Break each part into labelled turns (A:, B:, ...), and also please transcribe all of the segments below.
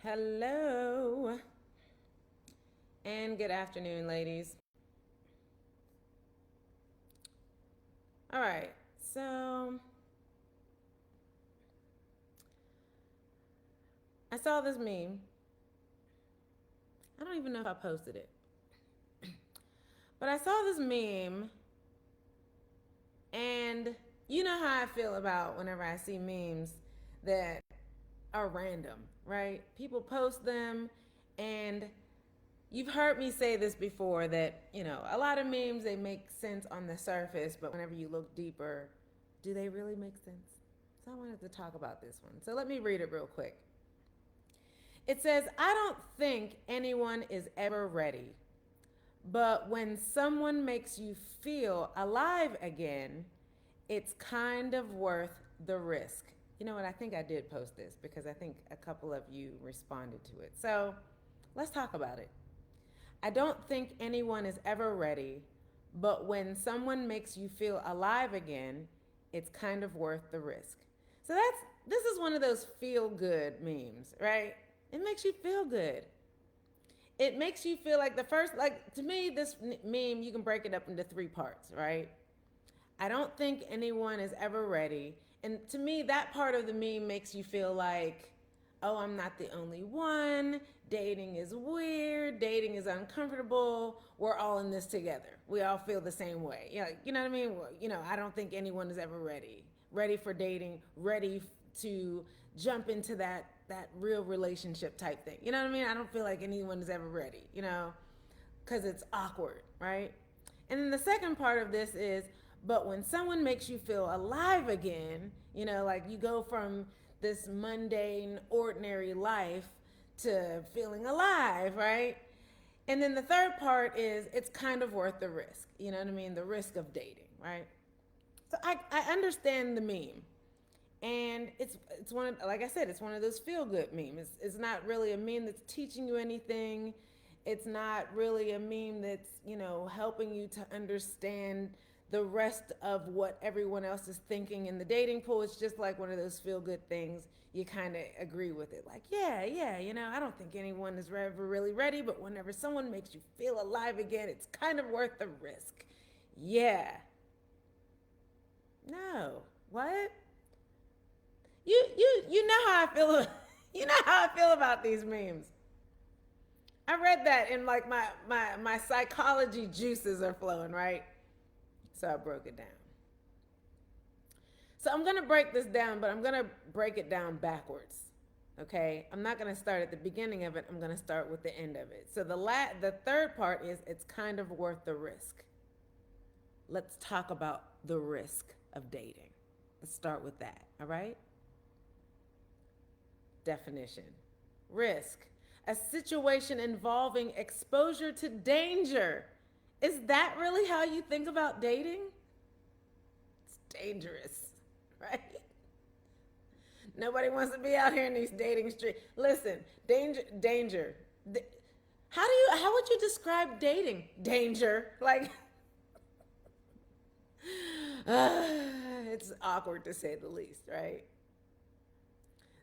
A: Hello and good afternoon, ladies. All right, so I saw this meme. I don't even know if I posted it, but I saw this meme, and you know how I feel about whenever I see memes that are random, right? People post them, and you've heard me say this before that, a lot of memes, they make sense on the surface, but whenever you look deeper, do they really make sense? So I wanted to talk about this one. So let me read it real quick. It says, I don't think anyone is ever ready, but when someone makes you feel alive again, it's kind of worth the risk. You know what? I think I did post this because I think a couple of you responded to it. So let's talk about it. I don't think anyone is ever ready, but when someone makes you feel alive again, it's kind of worth the risk. So this is one of those feel good memes, right? It makes you feel good. It makes you feel like to me, this meme, you can break it up into three parts, right? I don't think anyone is ever ready. And to me, that part of the meme makes you feel like, oh, I'm not the only one. Dating is weird. Dating is uncomfortable. We're all in this together. We all feel the same way. You know what I mean? I don't think anyone is ever ready. Ready for dating, ready to jump into that real relationship type thing. You know what I mean? I don't feel like anyone is ever ready, because it's awkward, right? And then the second part of this is, but when someone makes you feel alive again, like you go from this mundane, ordinary life to feeling alive, right? And then the third part is it's kind of worth the risk. You know what I mean? The risk of dating, right? So I understand the meme. And it's one of, like I said, it's one of those feel good memes. It's not really a meme that's teaching you anything. It's not really a meme that's, helping you to understand the rest of what everyone else is thinking in the dating pool. It's just like one of those feel good things. You kind of agree with it. Like, yeah, I don't think anyone is ever really ready, but whenever someone makes you feel alive again, it's kind of worth the risk. Yeah. No. What? You know how I feel. You know how I feel about these memes. I read that and like my psychology juices are flowing, right? So I broke it down. So I'm gonna break this down, but I'm gonna break it down backwards. Okay, I'm not gonna start at the beginning of it. I'm gonna start with the end of it. So the third part is it's kind of worth the risk. Let's talk about the risk of dating. Let's start with that. All right. Definition: risk, a situation involving exposure to danger. Is that really how you think about dating? It's dangerous, right? Nobody wants to be out here in these dating streets. Listen, danger. How would you describe dating? Danger. Like, it's awkward to say the least, right?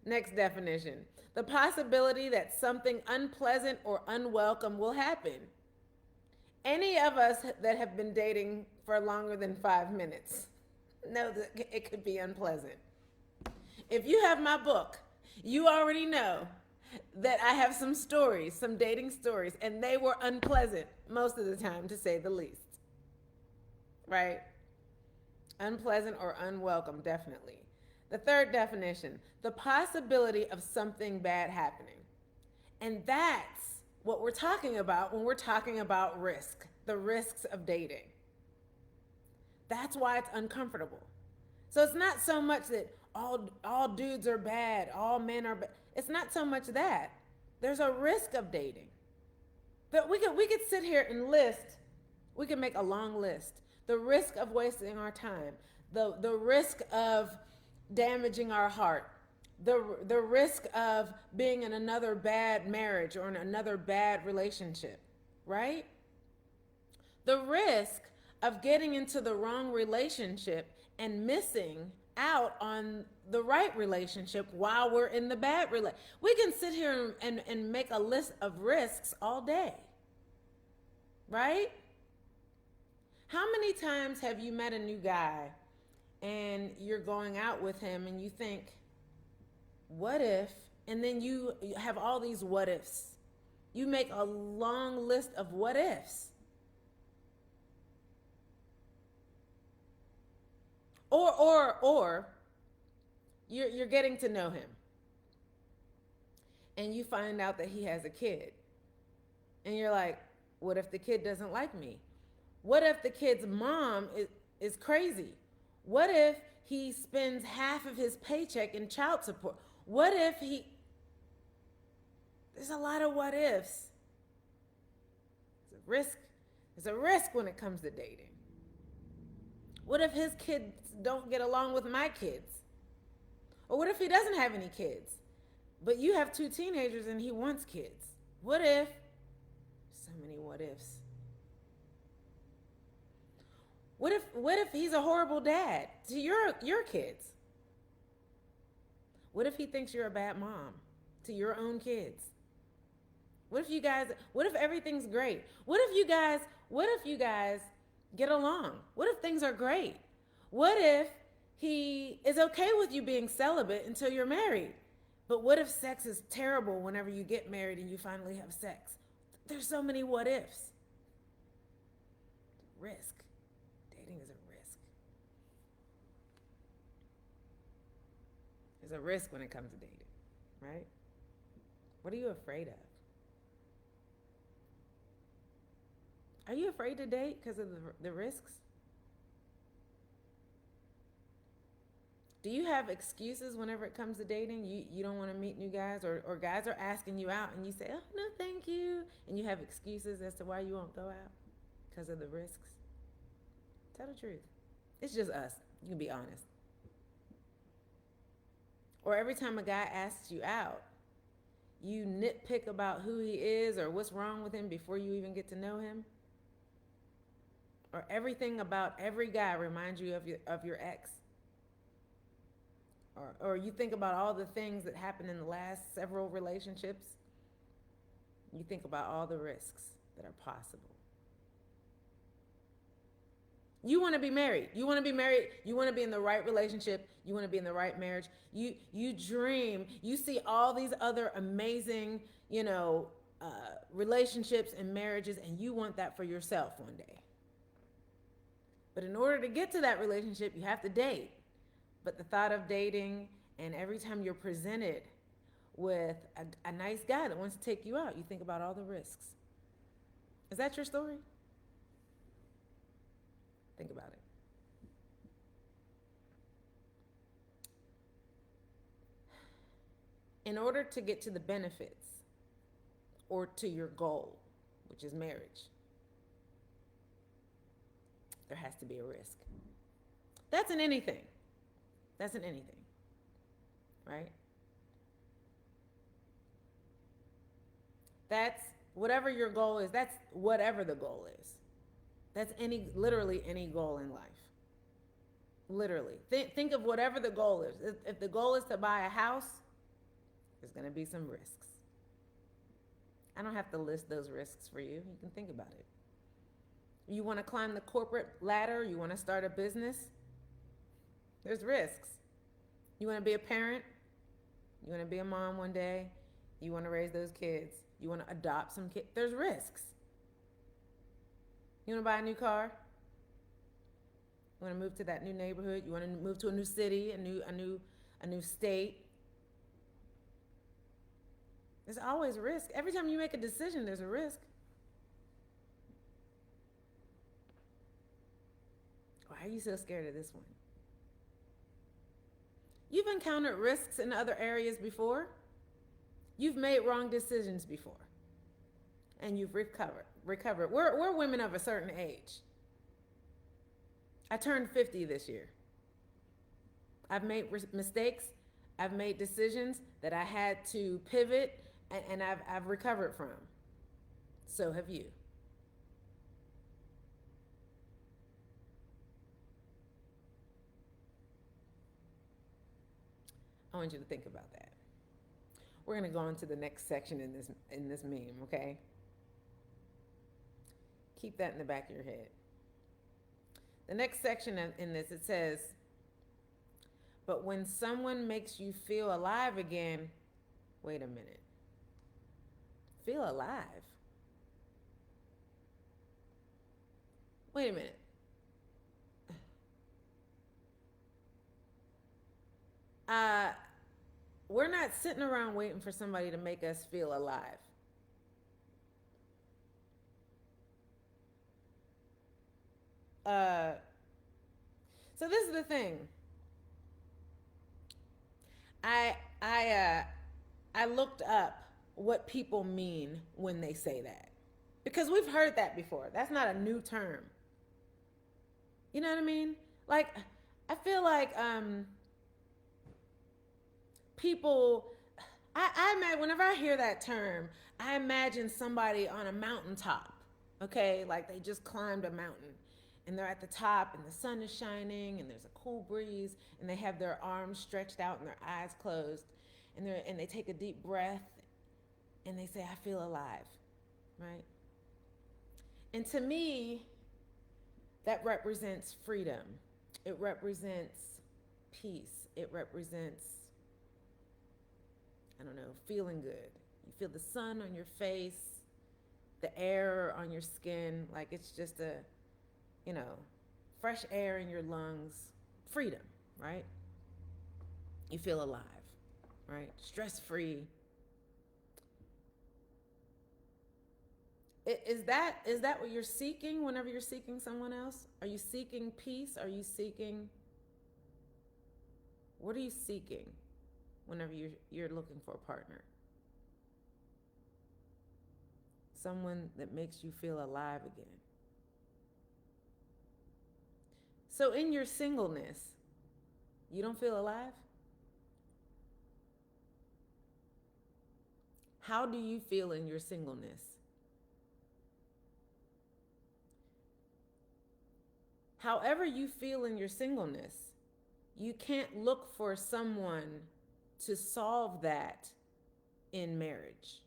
A: Next definition: the possibility that something unpleasant or unwelcome will happen. Any of us that have been dating for longer than 5 minutes know that it could be unpleasant. If you have my book, you already know that I have some stories, some dating stories, and they were unpleasant most of the time, to say the least. Right? Unpleasant or unwelcome, definitely. The third definition: the possibility of something bad happening. And that's what we're talking about when we're talking about risk, the risks of dating. That's why it's uncomfortable. So it's not so much that all dudes are bad, all men are bad. It's not so much that. There's a risk of dating. But we could sit here and list. We can make a long list. The risk of wasting our time, the risk of damaging our heart, the risk of being in another bad marriage or in another bad relationship, right? The risk of getting into the wrong relationship and missing out on the right relationship while we're in the bad relationship. We can sit here and make a list of risks all day, right? How many times have you met a new guy and you're going out with him and you think, what if? And then you have all these what ifs. You make a long list of what ifs. Or you're getting to know him and you find out that he has a kid. And you're like, what if the kid doesn't like me? What if the kid's mom is crazy? What if he spends half of his paycheck in child support? What if he... There's a lot of what ifs. It's a risk. It's a risk when it comes to dating. What if his kids don't get along with my kids? Or what if he doesn't have any kids, but you have 2 teenagers and he wants kids? What if? So many what ifs. What if he's a horrible dad to your kids? What if he thinks you're a bad mom to your own kids? What if everything's great? What if you guys get along? What if things are great? What if he is okay with you being celibate until you're married? But what if sex is terrible whenever you get married and you finally have sex? There's so many what ifs. Risk. Dating is a risk. There's a risk when it comes to dating, right? What are you afraid of? Are you afraid to date because of the risks? Do you have excuses whenever it comes to dating? You don't want to meet new guys, or guys are asking you out and you say, oh, no, thank you. And you have excuses as to why you won't go out because of the risks. Tell the truth. It's just us. You can be honest. Or every time a guy asks you out, you nitpick about who he is or what's wrong with him before you even get to know him. Or everything about every guy reminds you of your ex. Or you think about all the things that happened in the last several relationships. You think about all the risks that are possible. You want to be married. You want to be married. You want to be in the right relationship. You want to be in the right marriage. You dream. You see all these other amazing, relationships and marriages, and you want that for yourself one day. But in order to get to that relationship, you have to date. But the thought of dating, and every time you're presented with a nice guy that wants to take you out, you think about all the risks. Is that your story? Think about it. In order to get to the benefits or to your goal, which is marriage, there has to be a risk. That's in anything. Right? That's whatever your goal is. That's whatever the goal is. That's literally any goal in life. Literally. Think of whatever the goal is. If the goal is to buy a house, there's going to be some risks. I don't have to list those risks for you. You can think about it. You want to climb the corporate ladder? You want to start a business? There's risks. You want to be a parent? You want to be a mom one day? You want to raise those kids? You want to adopt some kids? There's risks. You want to buy a new car? You want to move to that new neighborhood? You want to move to a new city, a new state? There's always a risk. Every time you make a decision, there's a risk. Why are you so scared of this one? You've encountered risks in other areas before. You've made wrong decisions before. And you've recovered. We're women of a certain age. I turned 50 this year. I've made mistakes. I've made decisions that I had to pivot, and I've recovered from. So have you. I want you to think about that. We're going to go on to the next section in this meme, okay? Keep that in the back of your head. The next section in this, it says, but when someone makes you feel alive again, wait a minute. Feel alive? Wait a minute. We're not sitting around waiting for somebody to make us feel alive. So this is the thing. I looked up what people mean when they say that, because we've heard that before. That's not a new term. You know what I mean? Like, I feel like people. I imagine, whenever I hear that term, I imagine somebody on a mountaintop. Okay, like they just climbed a mountain, and they're at the top, and the sun is shining, and there's a cool breeze, and they have their arms stretched out and their eyes closed, and they take a deep breath, and they say, "I feel alive," right? And to me, that represents freedom. It represents peace. It represents, I don't know, feeling good. You feel the sun on your face, the air on your skin, like it's just a, fresh air in your lungs, freedom, right? You feel alive, right? Stress-free. Is that what you're seeking whenever you're seeking someone else? Are you seeking peace? What are you seeking whenever you're looking for a partner? Someone that makes you feel alive again. So in your singleness, you don't feel alive? How do you feel in your singleness? However you feel in your singleness, you can't look for someone to solve that in marriage.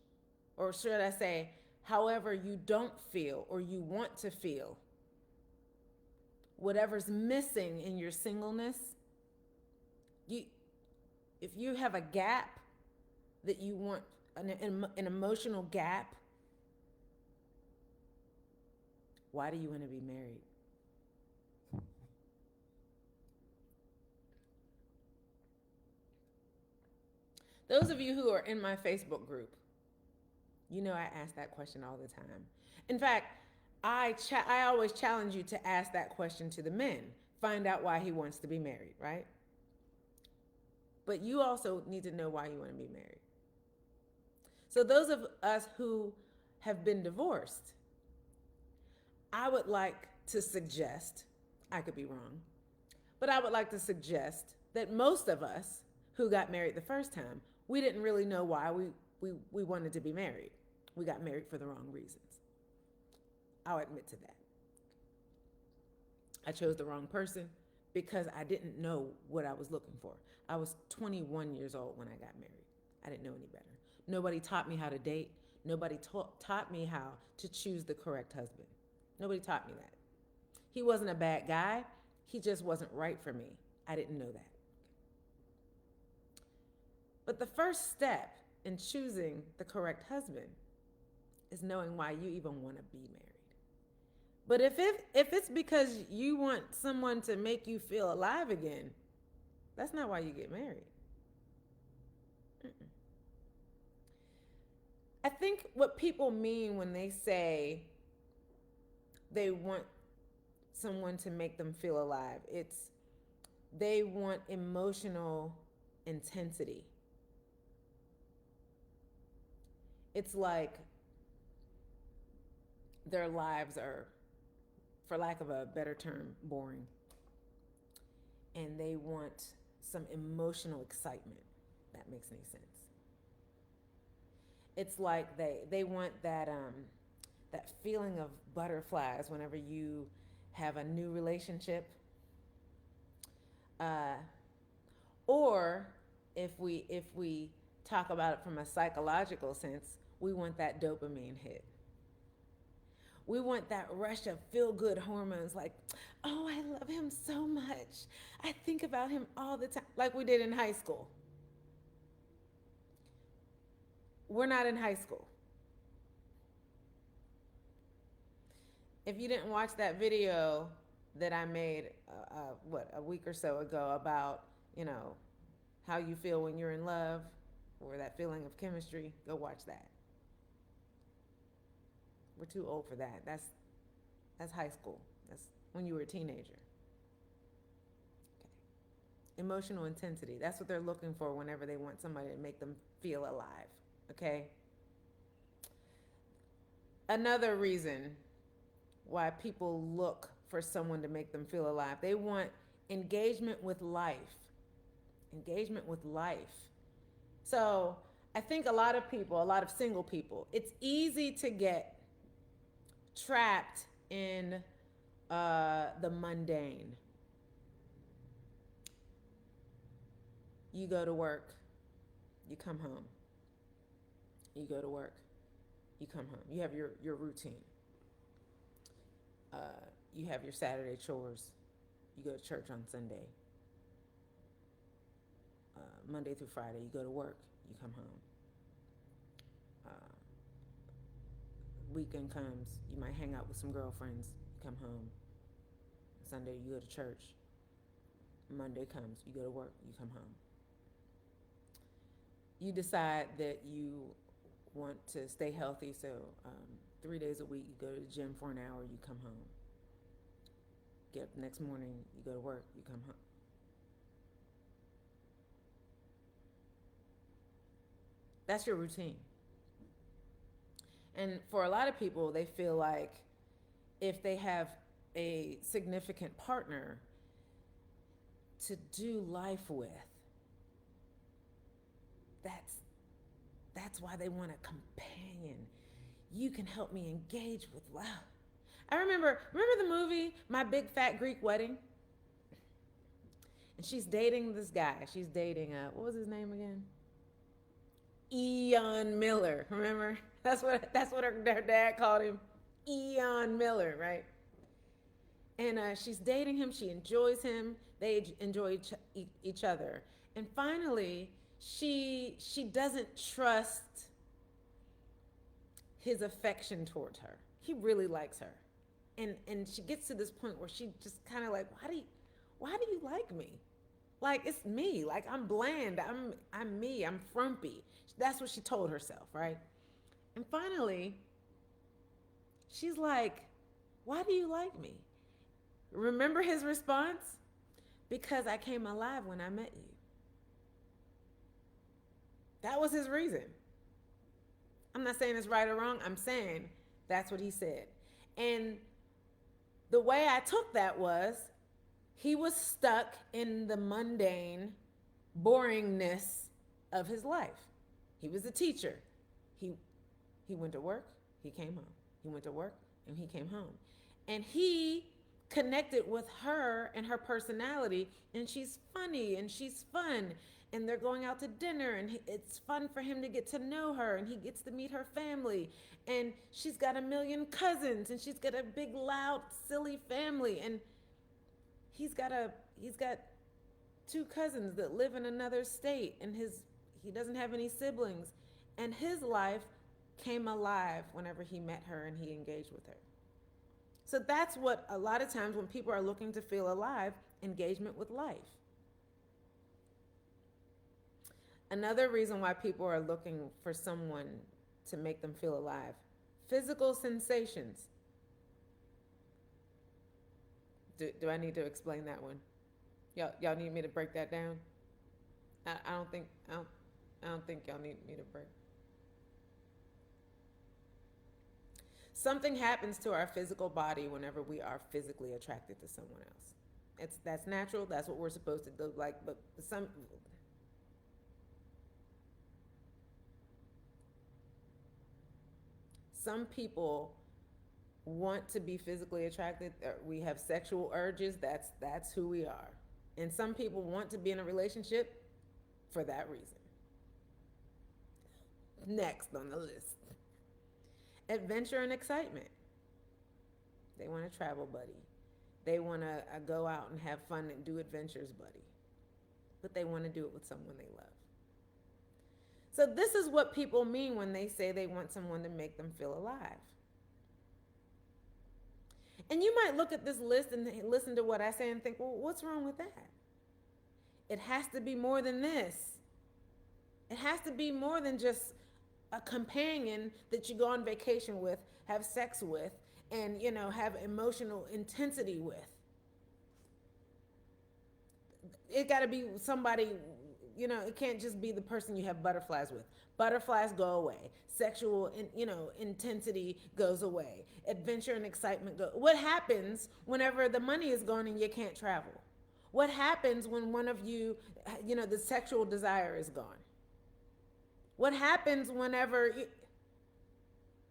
A: Or should I say, however you don't feel or you want to feel, whatever's missing in your singleness, if you have a gap that you want, an emotional gap, why do you want to be married? Those of you who are in my Facebook group, I ask that question all the time. In fact, I always challenge you to ask that question to the men. Find out why he wants to be married, right? But you also need to know why you want to be married. So those of us who have been divorced, I would like to suggest, I could be wrong, but I would like to suggest that most of us who got married the first time, we didn't really know why we wanted to be married. We got married for the wrong reasons. I'll admit to that. I chose the wrong person because I didn't know what I was looking for. I was 21 years old when I got married. I didn't know any better. Nobody taught me how to date. Nobody taught me how to choose the correct husband. Nobody taught me that. He wasn't a bad guy. He just wasn't right for me. I didn't know that. But the first step in choosing the correct husband is knowing why you even want to be married. But if it's because you want someone to make you feel alive again, that's not why you get married. I think what people mean when they say they want someone to make them feel alive, it's they want emotional intensity. It's like their lives are, for lack of a better term, boring. And they want some emotional excitement. That makes any sense. It's like they want that feeling of butterflies whenever you have a new relationship. Or If we talk about it from a psychological sense, we want that dopamine hit. We want that rush of feel good hormones, like, oh, I love him so much. I think about him all the time, like we did in high school. We're not in high school. If you didn't watch that video that I made, a week or so ago about, you know, how you feel when you're in love or that feeling of chemistry, go watch that. We're too old for that. That's high school. That's when you were a teenager. Okay. Emotional intensity. That's what they're looking for whenever they want somebody to make them feel alive. Okay? Another reason why people look for someone to make them feel alive, they want engagement with life. Engagement with life. So I think a lot of people, a lot of single people, it's easy to get trapped in the mundane. You go to work, you come home. You go to work, you come home. You have your routine. Uh, you have your Saturday chores. You go to church on Sunday. Monday through Friday, you go to work, you come home. Weekend comes, you might hang out with some girlfriends, you come home. Sunday, you go to church. Monday comes, you go to work, you come home. You decide that you want to stay healthy, so 3 days a week, you go to the gym for an hour, you come home. Get up the next morning, you go to work, you come home. That's your routine. And for a lot of people, they feel like if they have a significant partner to do life with, that's why they want a companion. You can help me engage with love. I remember the movie My Big Fat Greek Wedding? And she's dating this guy. She's dating what was his name again? Eon Miller. Remember? That's what her dad called him. Eon Miller, right? And she's dating him. She enjoys him. They enjoy each other. And finally, she doesn't trust his affection towards her. He really likes her. And she gets to this point where she just kind of like, why do you like me? Like, it's me. Like, I'm bland. I'm me. I'm frumpy. That's what she told herself, right? And finally, she's like, why do you like me? Remember his response? Because I came alive when I met you. That was his reason. I'm not saying it's right or wrong. I'm saying that's what he said. And the way I took that was he was stuck in the mundane boringness of his life. He was a teacher. He went to work, he came home. He went to work and he came home. And he connected with her and her personality, and she's funny and she's fun, and they're going out to dinner, and it's fun for him to get to know her, and he gets to meet her family, and she's got a million cousins, and she's got a big loud silly family, and he's got 2 cousins that live in another state, and he doesn't have any siblings, and his life came alive whenever he met her and he engaged with her. So that's what a lot of times when people are looking to feel alive, engagement with life. Another reason why people are looking for someone to make them feel alive, physical sensations. Do I need to explain that one? Y'all need me to break that down? I don't think y'all need me to break. Something happens to our physical body whenever we are physically attracted to someone else. That's natural. That's what we're supposed to do. But some people want to be physically attracted. We have sexual urges. That's who we are. And some people want to be in a relationship. for that reason. Next on the list, adventure and excitement. They want a travel buddy. They want to go out and have fun and do adventures buddy. But they want to do it with someone they love. So this is what people mean when they say they want someone to make them feel alive. And you might look at this list and listen to what I say and think, well, what's wrong with that? It has to be more than this. It has to be more than just a companion that you go on vacation with, have sex with, and, have emotional intensity with. It got to be somebody, it can't just be the person you have butterflies with. Butterflies go away. Sexual, intensity goes away. Adventure and excitement go. What happens whenever the money is gone and you can't travel? What happens when one of you, the sexual desire is gone? What happens whenever,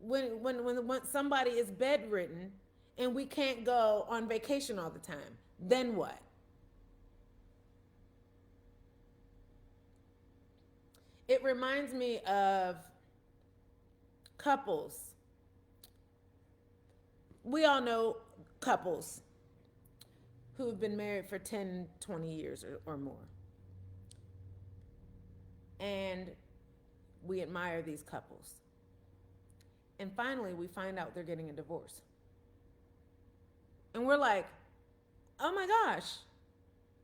A: when somebody is bedridden and we can't go on vacation all the time? Then what? It reminds me of couples. We all know couples who've been married for 10, 20 years or more. And we admire these couples. And finally, we find out they're getting a divorce. And we're like, oh my gosh,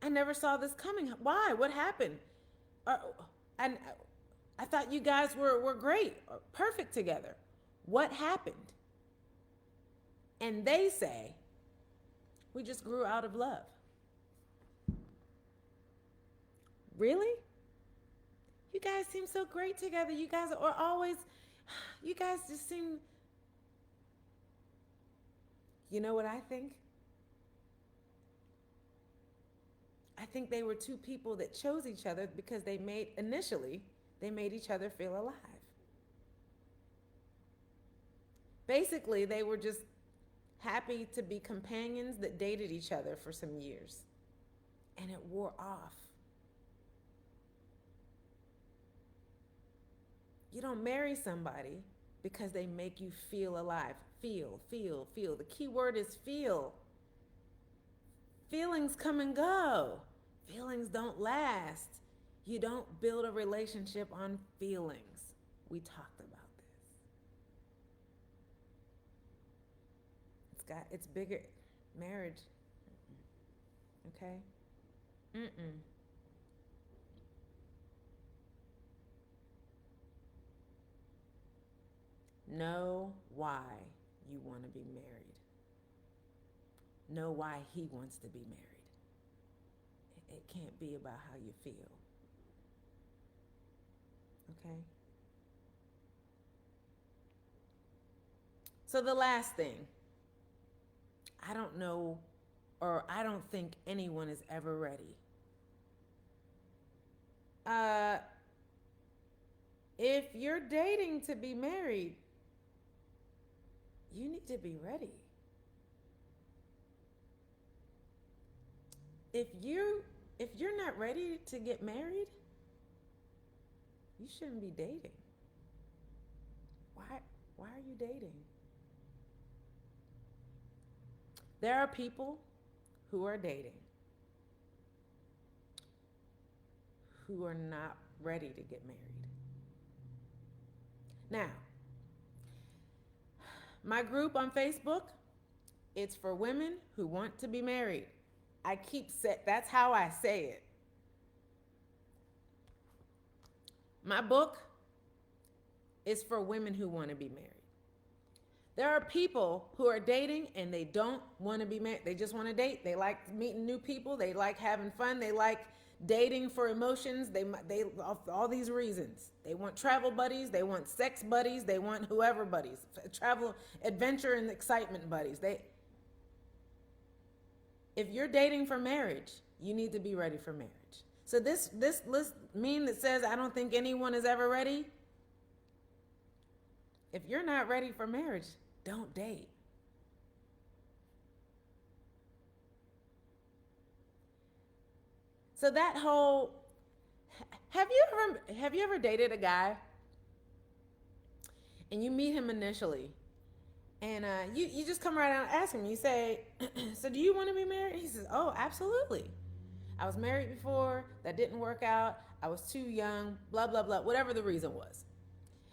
A: I never saw this coming. Why? What happened? And I thought you guys were great, perfect together. What happened? And they say, we just grew out of love. Really? You guys seem so great together. You guys just seem. You know what I think? I think they were two people that chose each other because they made each other feel alive. Basically, they were just happy to be companions that dated each other for some years. And it wore off. You don't marry somebody because they make you feel alive. Feel. The key word is feel. Feelings come and go. Feelings don't last. You don't build a relationship on feelings. We talked about this. It's bigger. Marriage. Okay? Know why you want to be married. Know why he wants to be married. It can't be about how you feel. Okay? So the last thing, I don't know, or I don't think anyone is ever ready. If you're dating to be married, you need to be ready. If you're not ready to get married, you shouldn't be dating. Why are you dating? There are people who are dating who are not ready to get married. Now, my group on Facebook, it's for women who want to be married. That's how I say it. My book is for women who want to be married. There are people who are dating and they don't want to be married. They just want to date. They like meeting new people. They like having fun. They like dating for emotions. They all these reasons. They want travel buddies. They want sex buddies. They want whoever buddies. Travel, adventure, and excitement buddies. If you're dating for marriage, you need to be ready for marriage. So this list meme that says, I don't think anyone is ever ready. If you're not ready for marriage, don't date. So that whole, Have you ever dated a guy and you meet him initially and you just come right out and ask him, you say, so do you want to be married? He says, oh, absolutely. I was married before, that didn't work out, I was too young, blah blah blah, whatever the reason was.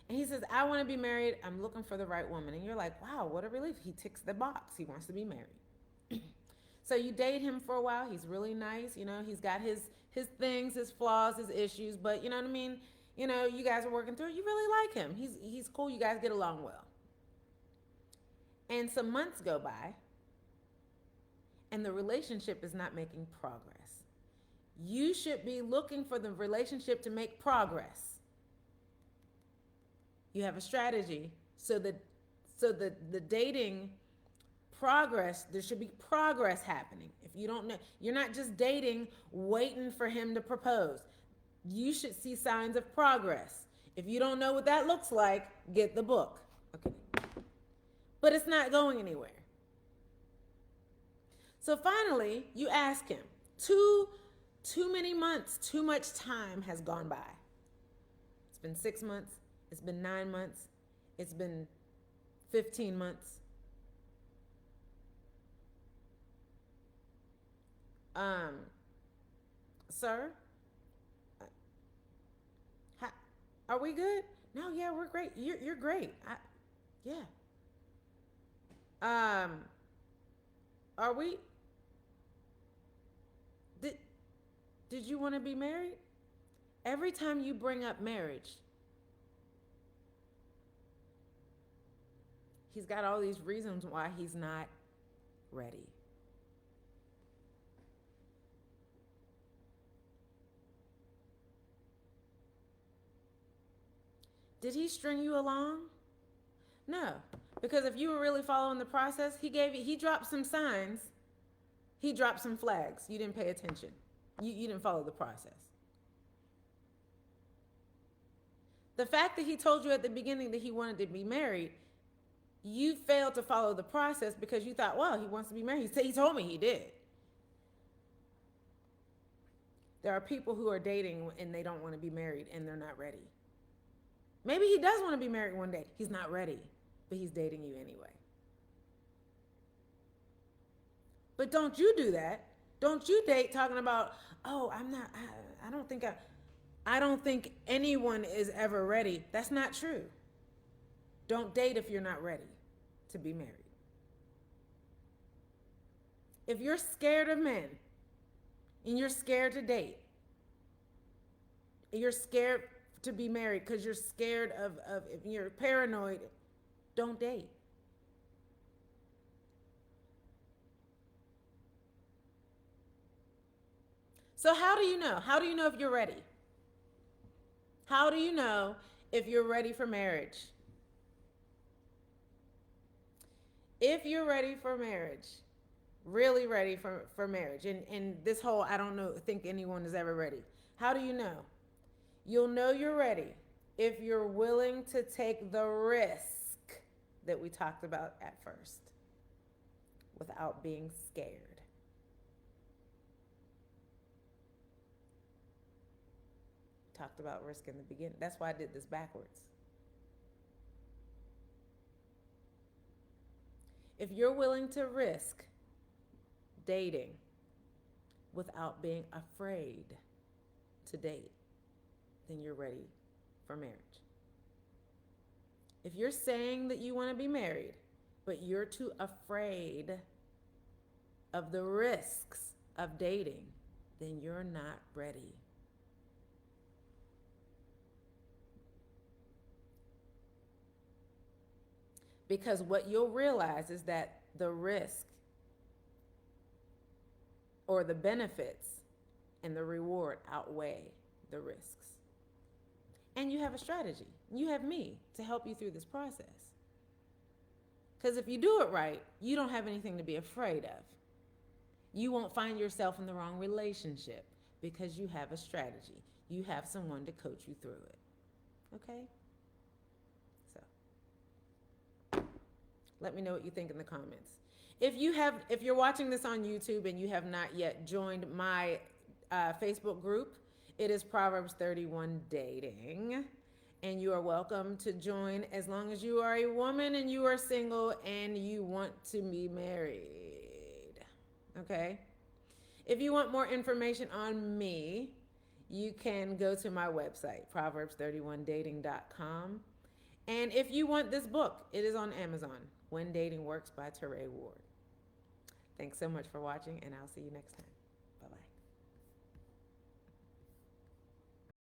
A: And he says, I want to be married, I'm looking for the right woman. And you're like, wow, what a relief. He ticks the box, he wants to be married. So you date him for a while, he's really nice, he's got his things, his flaws, his issues, but you know what I mean? You guys are working through it. You really like him. He's cool. You guys get along well. And some months go by, and the relationship is not making progress. You should be looking for the relationship to make progress. You have a strategy so that the dating progress, there should be progress happening. If you don't know, you're not just dating waiting for him to propose. You should see signs of progress. If you don't know what that looks like, get the book. Okay. But it's not going anywhere. So finally, you ask him. Too many months, too much time has gone by. It's been 6 months. It's been 9 months. It's been 15 months. Sir, are we good? No, yeah, we're great. You're great. Yeah. Are we? Did you want to be married? Every time you bring up marriage, he's got all these reasons why he's not ready. Did he string you along? No, because if you were really following the process, he dropped some signs, he dropped some flags. You didn't pay attention. You didn't follow the process. The fact that he told you at the beginning that he wanted to be married, you failed to follow the process because you thought, well, he wants to be married. He told me he did. There are people who are dating and they don't want to be married and they're not ready. Maybe he does want to be married one day. He's not ready, but he's dating you anyway. But don't you do that. Don't you date talking about, oh, I don't think anyone is ever ready. That's not true. Don't date if you're not ready to be married. If you're scared of men and you're scared to date, you're scared to be married because you're scared of if you're paranoid, don't date. So how do you know? How do you know if you're ready? How do you know if you're ready for marriage? If you're ready for marriage, really ready for marriage, and this whole, I don't think anyone is ever ready. How do you know? You'll know you're ready if you're willing to take the risk that we talked about at first without being scared. Talked about risk in the beginning. That's why I did this backwards. If you're willing to risk dating without being afraid to date, then you're ready for marriage. If you're saying that you want to be married, but you're too afraid of the risks of dating, then you're not ready. Because what you'll realize is that the risk or the benefits and the reward outweigh the risks. And you have a strategy. You have me to help you through this process. Because if you do it right, you don't have anything to be afraid of. You won't find yourself in the wrong relationship because you have a strategy. You have someone to coach you through it. Okay? Let me know what you think in the comments. If you're watching this on YouTube and you have not yet joined my Facebook group, It is Proverbs 31 Dating. And you are welcome to join as long as you are a woman and you are single and you want to be married. Okay? If you want more information on me, you can go to my website, proverbs31dating.com. And if you want this book, it is on Amazon, When Dating Works by Teray Ward. Thanks so much for watching, and I'll see you next time.